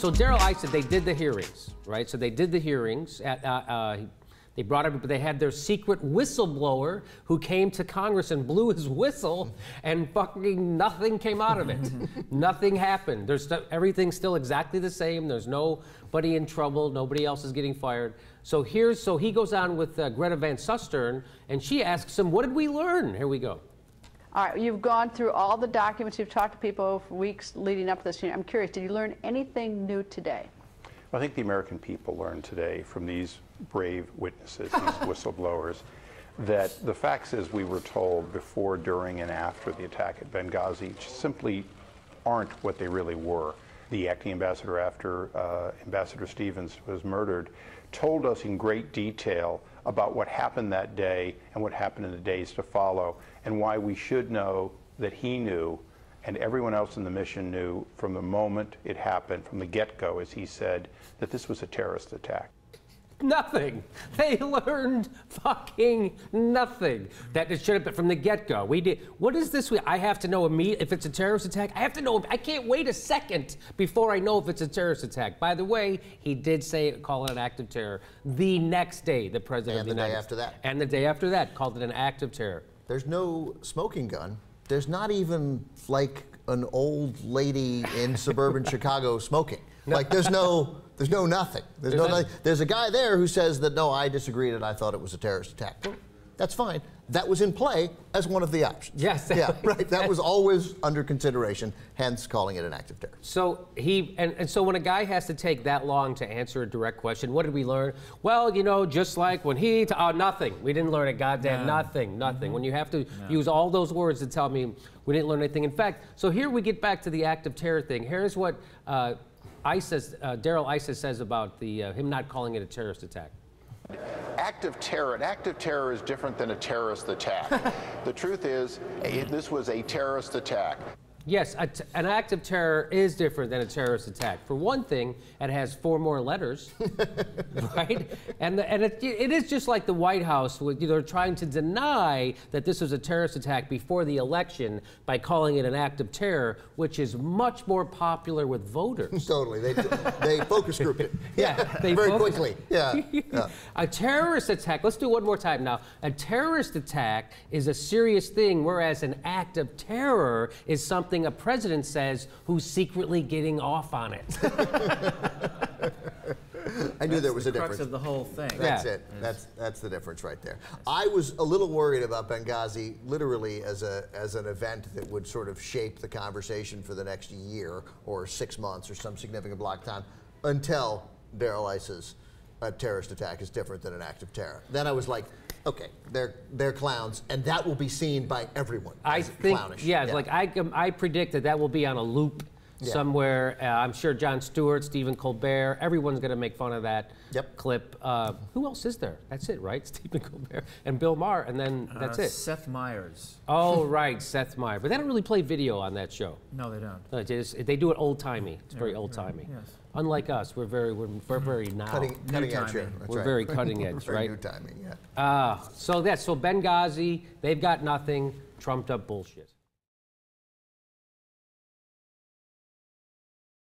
So Darrell Issa, they did the hearings, right? So they did the hearings. They brought up, they had their secret whistleblower who came to Congress and blew his whistle, and fucking nothing came out of it. Nothing happened. Everything's still exactly the same. There's nobody in trouble. Nobody else is getting fired. So he goes on with Greta Van Susteren, and she asks him, "What did we learn?" Here we go. All right, you've gone through all the documents. You've talked to people for weeks leading up to this. I'm curious, did you learn anything new today? Well, I think the American people learned today from these brave witnesses, these whistleblowers, that the facts as we were told before, during, and after the attack at Benghazi simply aren't what they really were. The acting ambassador, after Ambassador Stevens was murdered, told us in great detail about what happened that day and what happened in the days to follow, and why we should know that he knew and everyone else in the mission knew from the moment it happened, from the get-go, as he said, that this was a terrorist attack. Nothing. They learned fucking nothing. That it should have been from the get-go. We did. What is this? I have to know if it's a terrorist attack. I have to know. I can't wait a second before I know if it's a terrorist attack. By the way, he did call it an act of terror. The next day, the president of the United States. And the day after that. And the day after that, called it an act of terror. There's no smoking gun. There's not even like an old lady in suburban Chicago smoking. No. Like there's no nothing. There's a guy there who says that no, I disagreed and I thought it was a terrorist attack. Well, that's fine. That was in play as one of the options. Yes. Yeah, right. That was always under consideration, hence calling it an act of terror. So so when a guy has to take that long to answer a direct question, what did we learn? Well, you know, just like when nothing. We didn't learn a goddamn nothing. When you have to use all those words to tell me we didn't learn anything. In fact, so here we get back to the act of terror thing. Here's what Darrell Issa says about him not calling it a terrorist attack. An act of terror is different than a terrorist attack. The truth is, this was a terrorist attack. Yes, an act of terror is different than a terrorist attack. For one thing, it has 4 more letters, right? And it is just like the White House, they're trying to deny that this was a terrorist attack before the election by calling it an act of terror, which is much more popular with voters. Totally, they focus grouped it. Yeah, they very quickly. Yeah. A terrorist attack. Let's do it one more time now. A terrorist attack is a serious thing, whereas an act of terror is something a president says who's secretly getting off on it. I knew there was a difference. That's the crux of the whole thing. That's it. That's the difference right there. I was a little worried about Benghazi literally as an event that would sort of shape the conversation for the next year or 6 months or some significant block of time until Darrell Issa's terrorist attack is different than an act of terror. Then I was like, okay, they're clowns, and that will be seen by everyone. I think, clownish. like I predict that will be on a loop somewhere. I'm sure Jon Stewart, Stephen Colbert, everyone's going to make fun of that clip. Who else is there? That's it, right? Stephen Colbert and Bill Maher, and then that's it. Seth Meyers. Oh, right, Seth Meyers. But they don't really play video on that show. No, they don't. No, they do it old-timey. It's very old-timey. Yes. Unlike us, we're very now. Cutting edge here. We're very cutting edge, right? New timing, yeah. So Benghazi, they've got nothing, trumped up bullshit.